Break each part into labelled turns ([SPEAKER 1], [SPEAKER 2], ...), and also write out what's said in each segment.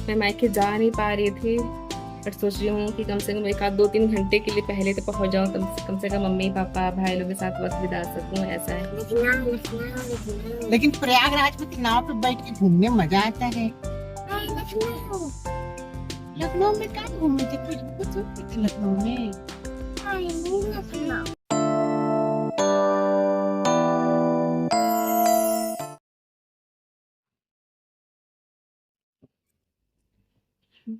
[SPEAKER 1] मैं मायके जा नहीं पा रही थी, बट सोच रही हूँ कि कम से कम एक आध 2-3 घंटे के लिए पहले तो पहुँच जाऊँ, कम से कम मम्मी पापा भाई लोग के साथ वक्त बिता सकूँ, ऐसा है।
[SPEAKER 2] लेकिन प्रयागराज में नाव पे बैठ के घूमने में मजा आता है। लखनऊ लखनऊ में क्या घूमे थे? कुछ कुछ लखनऊ में।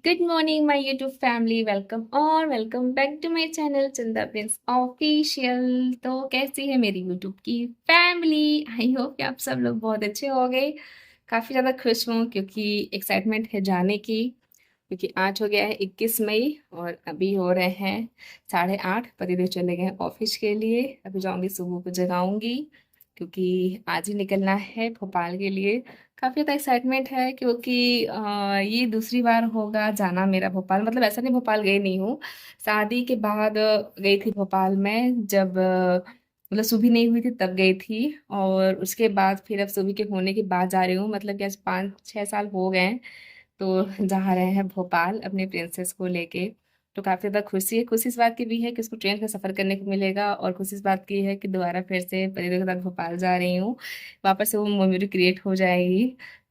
[SPEAKER 1] Good morning my YouTube family, welcome back to my channel Chanda prince official. तो कैसी है मेरी यूट्यूब की फैमिली? आई होप कि आप सब लोग बहुत अच्छे हो गए। काफ़ी ज़्यादा खुश हूँ क्योंकि एक्साइटमेंट है जाने की, क्योंकि आज हो गया है 21 मई और अभी हो रहे हैं 8:30। पतिदेव चले गए हैं ऑफिस के लिए। अभी जाऊंगी सुबह को जगाऊंगी क्योंकि आज ही निकलना है भोपाल के लिए। काफ़ी ज़्यादा एक्साइटमेंट है क्योंकि ये दूसरी बार होगा जाना मेरा भोपाल। मतलब ऐसा नहीं भोपाल गई नहीं हूँ, शादी के बाद गई थी भोपाल में, जब मतलब सुबह नहीं हुई थी तब गई थी। और उसके बाद फिर अब सुबह के होने के बाद जा रही हूँ, मतलब कि आज 5-6 साल हो गए हैं। तो जा रहे हैं भोपाल अपने प्रिंसेस को लेके। तो काफ़ी ज़्यादा खुशी है। खुशी इस बात की भी है कि उसको ट्रेन का सफ़र करने को मिलेगा, और खुशी इस बात की है कि दोबारा फिर से परिवार के साथ भोपाल जा रही हूँ। वापस से वो मेमोरी क्रिएट हो जाएगी,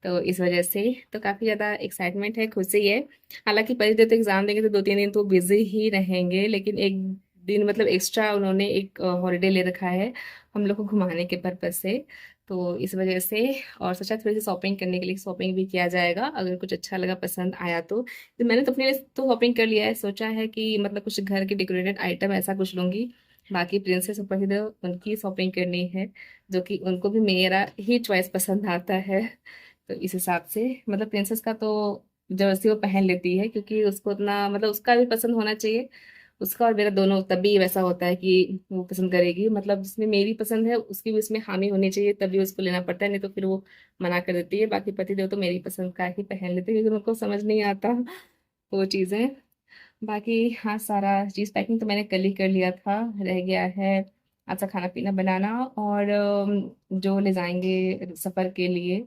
[SPEAKER 1] तो इस वजह से तो काफ़ी ज़्यादा एक्साइटमेंट है, खुशी है। हालांकि परिवार तो एग्ज़ाम देंगे तो 2-3 दिन तो बिजी ही रहेंगे, लेकिन एक दिन मतलब एक्स्ट्रा उन्होंने एक हॉलीडे ले रखा है हम लोग को घुमाने के पर्पज़ से। तो इस वजह से, और सोचा थोड़ी सी शॉपिंग करने के लिए, शॉपिंग भी किया जाएगा अगर कुछ अच्छा लगा पसंद आया तो मैंने तो अपने लिए तो शॉपिंग कर लिया है। सोचा है कि मतलब कुछ घर के डेकोरेटेड आइटम ऐसा कुछ लूंगी। बाकी प्रिंसेस ऊपर से उनकी शॉपिंग करनी है, जो कि उनको भी मेरा ही चॉइस पसंद आता है। तो इस हिसाब से मतलब प्रिंसेस का तो जर्सी वो पहन लेती है, क्योंकि उसको उतना मतलब उसका भी पसंद होना चाहिए। उसका और मेरा दोनों तभी वैसा होता है कि वो पसंद करेगी, मतलब जिसमें मेरी पसंद है उसकी भी उसमें हामी होनी चाहिए, तभी उसको लेना पड़ता है, नहीं तो फिर वो मना कर देती है। बाकी पतिदेव तो मेरी पसंद का ही पहन लेते हैं क्योंकि उनको समझ नहीं आता वो चीज़ें। बाकी हाँ, सारा चीज़ पैकिंग तो मैंने कल ही कर लिया था। रह गया है अच्छा खाना पीना बनाना, और जो ले जाएंगे सफ़र के लिए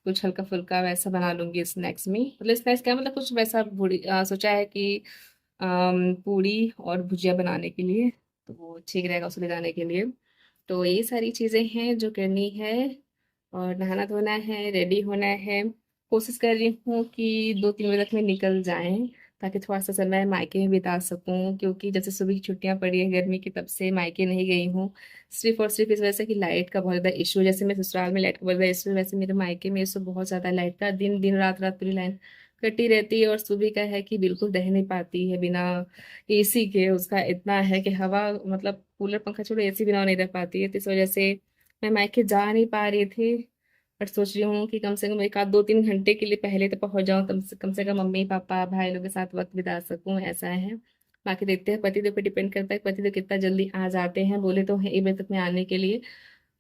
[SPEAKER 1] कुछ हल्का फुल्का वैसा बना लूंगी स्नैक्स में। मतलब स्नैक्स क्या, मतलब कुछ वैसा सोचा है कि पूड़ी और भुजिया बनाने के लिए, तो वो ठीक रहेगा उसे ले जाने के लिए। तो ये सारी चीज़ें हैं जो करनी है, और नहाना धोना है, रेडी होना है। कोशिश कर रही हूँ कि 2-3 बजे तक में निकल जाएं, ताकि थोड़ा सा समय मायके में बिता सकूं, क्योंकि जब से सुबह की छुट्टियां पड़ी है गर्मी की तब से मायके नहीं गई हूँ। सिर्फ और सिर्फ इस वजह से कि लाइट का बहुत ज़्यादा इशू, जैसे मैं ससुराल में लाइट का बहुत ज़्यादा इशू है, वैसे मेरे मायके में इशू बहुत ज़्यादा लाइट का। दिन दिन रात रात पूरी लाइन कटी रहती है, और सुबह का है कि बिल्कुल रह नहीं पाती है बिना एसी के। उसका इतना है कि हवा मतलब कूलर पंखा छोड़ो एसी बिना नहीं रह पाती है। तो इस वजह से मैं मायके जा नहीं पा रही थी, बट सोच रही हूँ कि कम से कम एक आध 2-3 घंटे के लिए पहले तो पहुंच जाऊँ, कम से कम मम्मी पापा भाई लोग के साथ वक्त बिता सकूँ, ऐसा है। बाकी देखते हैं, पतिदेव पे डिपेंड करता है, पतिदेव कितना जल्दी आ जाते हैं। बोले तो हैं 1 बजे तक में आने के लिए,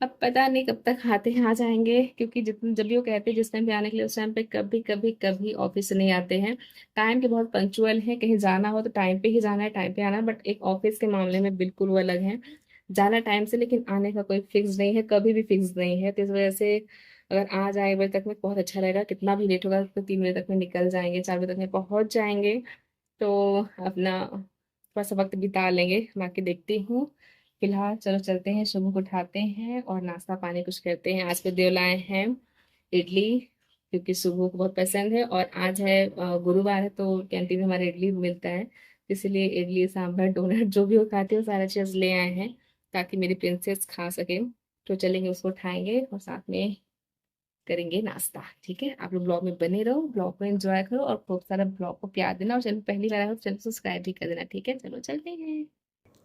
[SPEAKER 1] अब पता नहीं कब तक आते हैं, आ जाएंगे। क्योंकि जितने जब भी वो कहते हैं जिस टाइम पे आने के लिए, उस टाइम पे कभी कभी कभी ऑफिस से नहीं आते हैं। टाइम के बहुत पंक्चुअल है, कहीं जाना हो तो टाइम पे ही जाना है, टाइम पे आना है। बट एक ऑफिस के मामले में बिल्कुल वो अलग है, जाना टाइम से लेकिन आने का कोई फिक्स नहीं है, कभी भी फिक्स नहीं है। तो इस वजह से अगर आ जाए 1 बजे तक में बहुत अच्छा रहेगा। कितना भी लेट होगा तो 3 बजे तक में निकल जाएंगे, 4 बजे तक में पहुंच जाएंगे, तो अपना थोड़ा सा वक्त बिता लेंगे। बाकी देखती हूँ। फिलहाल चलो चलते हैं, शुभ को उठाते हैं और नाश्ता पानी कुछ करते हैं। आज के देव लाए हैं इडली, क्योंकि शुभ को बहुत पसंद है, और आज है गुरुवार है, तो कैंटीन में हमारा इडली मिलता है। इसलिए इडली सांभर डोनट जो भी वो खाते हैं वो सारा चीज़ ले आए हैं, ताकि मेरी प्रिंसेस खा सके। तो चलेंगे, उसको उठाएंगे और साथ में करेंगे नाश्ता। ठीक है, आप लोग ब्लॉग में बने रहो, ब्लॉग को एंजॉय करो, और खूब सारा ब्लॉग को प्यार देना, और चैनल पहली बार आए हो तो चैनल सब्सक्राइब भी कर देना। ठीक है, चलो चलते हैं।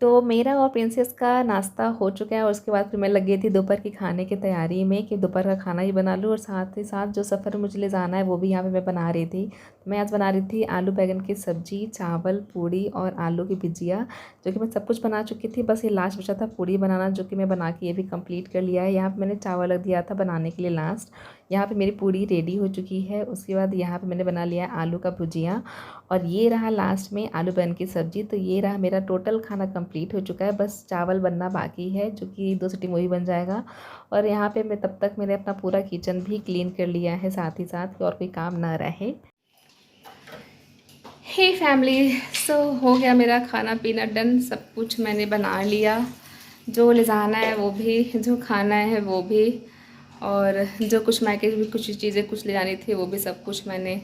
[SPEAKER 1] तो मेरा और प्रिंसेस का नाश्ता हो चुका है, और उसके बाद फिर मैं लग गई थी दोपहर की खाने की तैयारी में कि दोपहर का खाना ही बना लूँ, और साथ ही साथ जो सफ़र मुझे ले जाना है वो भी यहाँ पे मैं बना रही थी। तो मैं आज बना रही थी आलू बैंगन की सब्ज़ी, चावल, पूड़ी और आलू की भुजिया, जो कि मैं सब कुछ बना चुकी थी। बस ये लास्ट बचा था पूड़ी बनाना, जो कि मैं बना के ये भी कंप्लीट कर लिया है। यहाँ पर मैंने चावल रख दिया था बनाने के लिए लास्ट। यहाँ पर मेरी पूड़ी रेडी हो चुकी है। उसके बाद यहाँ पर मैंने बना लिया आलू का भुजिया, और ये रहा लास्ट में आलू बैंगन की सब्ज़ी। तो ये रहा मेरा टोटल खाना कंप्लीट हो चुका है, बस चावल बनना बाकी है, जो कि 2 सीटी में वही बन जाएगा। और यहाँ पे मैं तब तक मैंने अपना पूरा किचन भी क्लीन कर लिया है साथ ही साथ, कि और कोई काम ना रहे। हे फैमिली, सो हो गया मेरा खाना पीना डन। सब कुछ मैंने बना लिया, जो ले जाना है वो भी, जो खाना है वो भी, और जो कुछ मायके भी कुछ चीज़ें कुछ ले जानी थी वो भी सब कुछ मैंने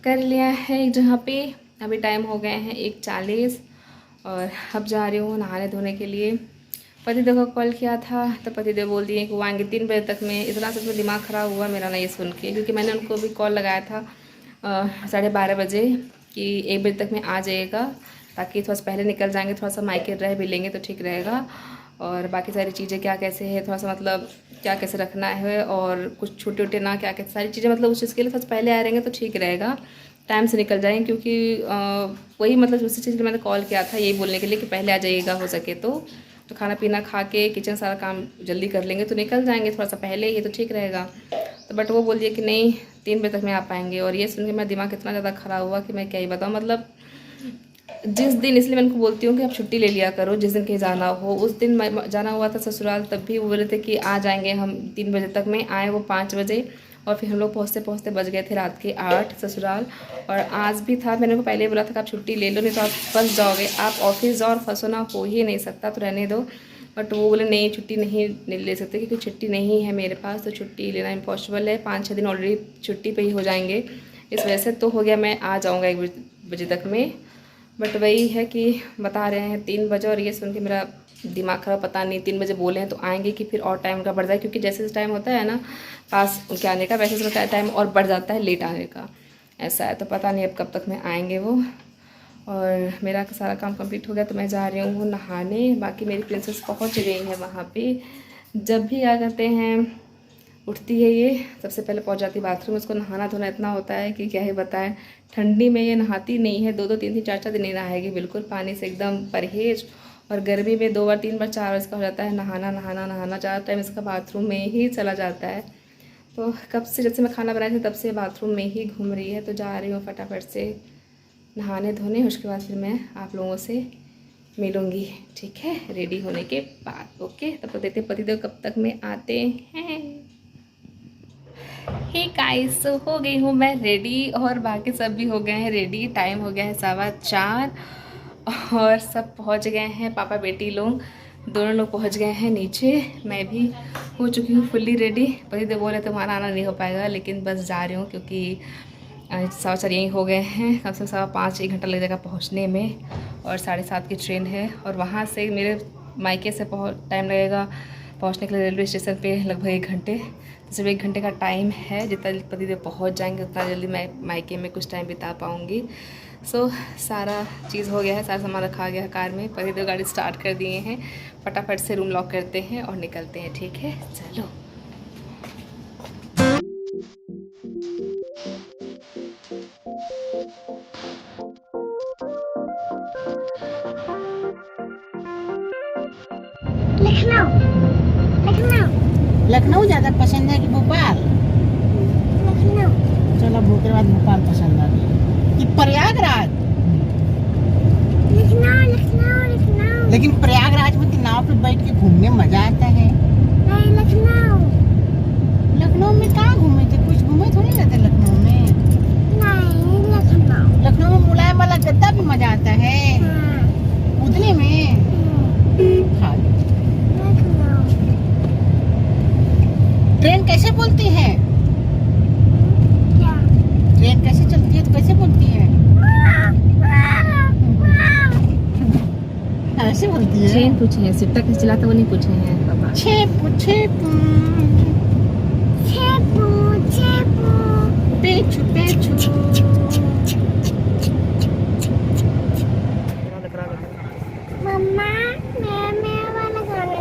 [SPEAKER 1] कर लिया है एक जगह पे। अभी टाइम हो गए हैं 1:40 और अब जा रही हूँ नहाने धोने के लिए। पतिदेव को कॉल किया था तो पतिदेव बोल दिए कि वो आएंगे 3 बजे तक में। इतना सच में दिमाग ख़राब हुआ मेरा ना ये सुन के, क्योंकि मैंने उनको भी कॉल लगाया था 12:30 बजे कि 1 बजे तक में आ जाइएगा, ताकि थोड़ा सा पहले निकल जाएंगे, थोड़ा सा मायके रह भी लेंगे तो ठीक रहेगा। और बाकी सारी चीज़ें क्या कैसे है, थोड़ा सा मतलब क्या कैसे रखना है, और कुछ छोटे छोटे ना क्या कैसे सारी चीज़ें, मतलब उस चीज़ के लिए थोड़ा सा पहले आ रहेंगे तो ठीक रहेगा, टाइम से निकल जाएंगे। क्योंकि वही मतलब उसी चीज़ के लिए मैंने कॉल किया था, यही बोलने के लिए कि पहले आ जाइएगा हो सके तो खाना पीना खा के किचन सारा काम जल्दी कर लेंगे तो निकल जाएंगे थोड़ा सा पहले ही, तो ठीक रहेगा। तो बट वो बोल दिया कि नहीं 3 बजे तक में आ पाएंगे। और ये सुन के मेरा दिमाग इतना ज़्यादा ख़राब हुआ कि मैं क्या ही बताऊँ। मतलब जिस दिन, इसलिए मैं उनको बोलती हूँ कि आप छुट्टी ले लिया करो, जिस दिन कहीं जाना हो। उस दिन जाना हुआ था ससुराल, तब भी वो बोले थे कि आ जाएंगे हम 3 बजे तक में। आए वो 5 बजे, और फिर हम लोग पहुँचते पहुँचते बज गए थे रात के 8 ससुराल। और आज भी था, मैंने उनको पहले ही बोला था कि आप छुट्टी ले लो, नहीं तो आप फंस जाओगे, आप ऑफिस जाओ और फंसो ना, हो ही नहीं सकता, तो रहने दो। बट वो बोले नहीं छुट्टी नहीं ले सकते, क्योंकि छुट्टी नहीं है मेरे पास, तो छुट्टी लेना इम्पॉसिबल है। 5-6 दिन ऑलरेडी छुट्टी पे ही हो जाएंगे इस वजह से। तो हो गया मैं आ जाऊँगा 1 बजे तक में। बट वही है कि बता रहे हैं 3 बजे, और ये सुन के मेरा दिमाग खराब। पता नहीं 3 बजे बोले हैं तो आएंगे कि फिर और टाइम का बढ़ जाए, क्योंकि जैसे टाइम होता है ना पास उनके आने का, वैसे उसका टाइम और बढ़ जाता है लेट आने का, ऐसा है। तो पता नहीं अब कब तक में आएंगे वो। और मेरा सारा काम कंप्लीट हो गया तो मैं जा रही हूँ नहाने। बाकी मेरी प्रिंसेस पहुँच गई है वहाँ पे। जब भी आ जाते हैं उठती है ये, सबसे पहले पहुंच जाती बाथरूम। उसको नहाना धोना इतना होता है कि क्या ही बताएं। ठंडी में ये नहाती नहीं है, 2-2 3-3 4-4 दिन नहीं नहाएगी बिल्कुल, पानी से एकदम परहेज। और गर्मी में 2 बार 3 बार 4 बार इसका हो जाता है नहाना नहाना नहाना, ज़्यादा टाइम इसका बाथरूम में ही चला जाता है। तो कब से, जब से मैं खाना बनाई थी तब से बाथरूम में ही घूम रही है। तो जा रही हूँ फटाफट से नहाने धोने, उसके बाद फिर मैं आप लोगों से मिलूँगी, ठीक है, रेडी होने के बाद। ओके, तब तक देखते हैं पतिदेव कब तक में आते हैं। हे गाइस, सो हो गई हूँ मैं रेडी, और बाकी सब भी हो गए हैं रेडी। टाइम हो गया है 4:15 और सब पहुँच गए हैं, पापा बेटी लोग दोनों लोग पहुँच गए हैं नीचे। मैं भी हो चुकी हूँ फुल्ली रेडी। पतिदेव बोले तुम्हारा आना नहीं हो पाएगा, लेकिन बस जा रही हूँ क्योंकि 4:15 यहीं हो गए हैं। कम से कम 5-6 घंटा लग जाएगा पहुँचने में, और 7:30 की ट्रेन है। और वहाँ से मेरे मायके से टाइम लगेगा पहुँचने के लिए रेलवे स्टेशन पे लगभग 1 घंटे। तो सिर्फ 1 घंटे का टाइम है, जितना जल्दी पतिदेव पहुँच जाएंगे उतना जल्दी मैं मायके में कुछ टाइम बिता पाऊँगी। सो सारा चीज़ हो गया है, सारा सामान रखा गया है कार में। पतिदेव गाड़ी स्टार्ट कर दिए हैं, फटाफट से रूम लॉक करते हैं और निकलते हैं, ठीक है चलो।
[SPEAKER 2] लखनऊ। लखनऊ लखनऊ ज्यादा पसंद है कि भोपाल? लखनऊ। चलो भोपाल बाद भोपाल पसंद आ गई कि प्रयागराज? लखनऊ लखनऊ लखनऊ। लेकिन प्रयागराज में तो नाव पे बैठ के घूमने में मजा आता है। नहीं लखनऊ। लखनऊ में कहाँ घूमे थे? कुछ घूमे थोड़ी ना थे लखनऊ में। नहीं लखनऊ। लखनऊ में मुलायम वाला गद्दा भी मजा आता है। उतने में हाँ। ट्रेन कैसे बोलती है? क्या? ट्रेन कैसे चलती है तो कैसे बोलती है? ऐसे बोलती है।
[SPEAKER 1] ट्रेन पूछे हैं, सिट्टा कैसे चलाता वो नहीं पूछे हैं पापा।
[SPEAKER 2] छेपू छेपू छेपू छेपू पेचू पेचू। मम्मा मैं वाला गाने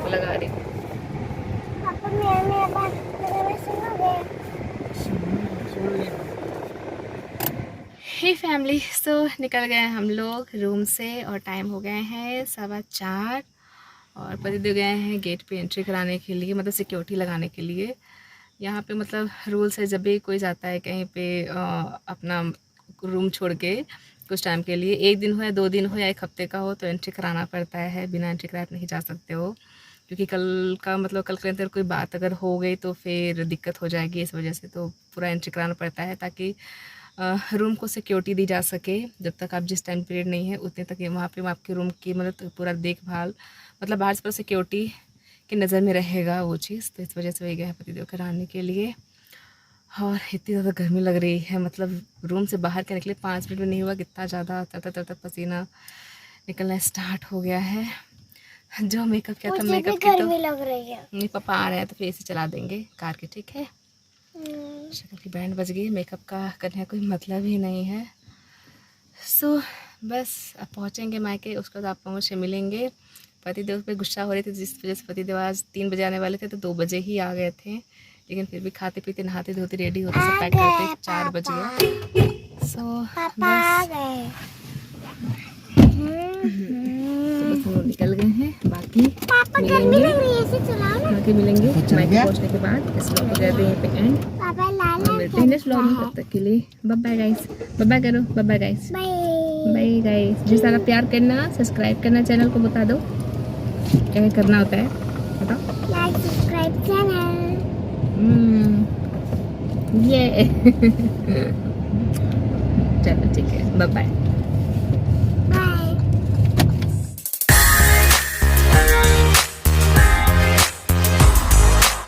[SPEAKER 2] लगा
[SPEAKER 1] रही।
[SPEAKER 2] पापा मैं बात करना सुनोगे? सुन ले।
[SPEAKER 1] हे फैमिली, सो निकल गए हम लोग रूम से और टाइम हो गए हैं 4:15। और पतिदेव गए हैं गेट पे एंट्री कराने के लिए, मतलब सिक्योरिटी लगाने के लिए। यहाँ पे मतलब रूल्स है, जब भी कोई जाता है कहीं पे अपना रूम छोड़ के कुछ टाइम के लिए, 1 दिन हो या 2 दिन हो या 1 हफ्ते का हो, तो एंट्री कराना पड़ता है। बिना एंट्री कराए नहीं जा सकते हो, क्योंकि कल का मतलब कल के अंदर कोई बात अगर हो गई तो फिर दिक्कत हो जाएगी, इस वजह से तो पूरा एंट्री कराना पड़ता है, ताकि रूम को सिक्योरिटी दी जा सके। जब तक आप जिस टाइम पीरियड नहीं है उतने तक वहाँ पे आपके रूम की मतलब पूरा देखभाल, मतलब बाहर से पूरा सिक्योरिटी की नज़र में रहेगा वो चीज़। तो इस वजह से वही गया है पतिदेव कराने के लिए। और इतनी ज़्यादा गर्मी लग रही है, मतलब रूम से बाहर के निकले 5 मिनट में नहीं हुआ, कितना ज़्यादा तर पसीना निकलना स्टार्ट हो गया है। जो मेकअप किया था, मेकअप की तो
[SPEAKER 2] लग रही है।
[SPEAKER 1] मेरे पापा आ रहे हैं तो फिर एसी चला देंगे कार के, ठीक है। शक्ल की बैंड बज गई, मेकअप का करने का कोई मतलब ही नहीं है। सो बस अब पहुँचेंगे मायके, उसके बाद आप लोगों से मिलेंगे। पतिदेव पे गुस्सा हो रहे थे, जिस वजह से पतिदेव आज 3 बजे आने वाले थे तो 2 बजे ही आ गए थे, लेकिन फिर भी खाते पीते नहाते धोते रेडी होते सब पैक करते 4 बज गया। सो बस हम लोग निकल गए हैं। बाकी मिलेंगे मायके पहुँचने के बाद। इस व्लॉग को कर दें यहीं पे एंड। मिलते हैं नेक्स्ट व्लॉग में, तब तक के लिए bye bye guys. Bye bye करो, bye bye guys, bye guys. जिस सारा प्यार करना, सब्सक्राइब करना, चैनल को बता दो क्या करना होता है, बताओ।
[SPEAKER 2] Like subscribe channel.
[SPEAKER 1] ये चलो ठीक है, बाय बाय।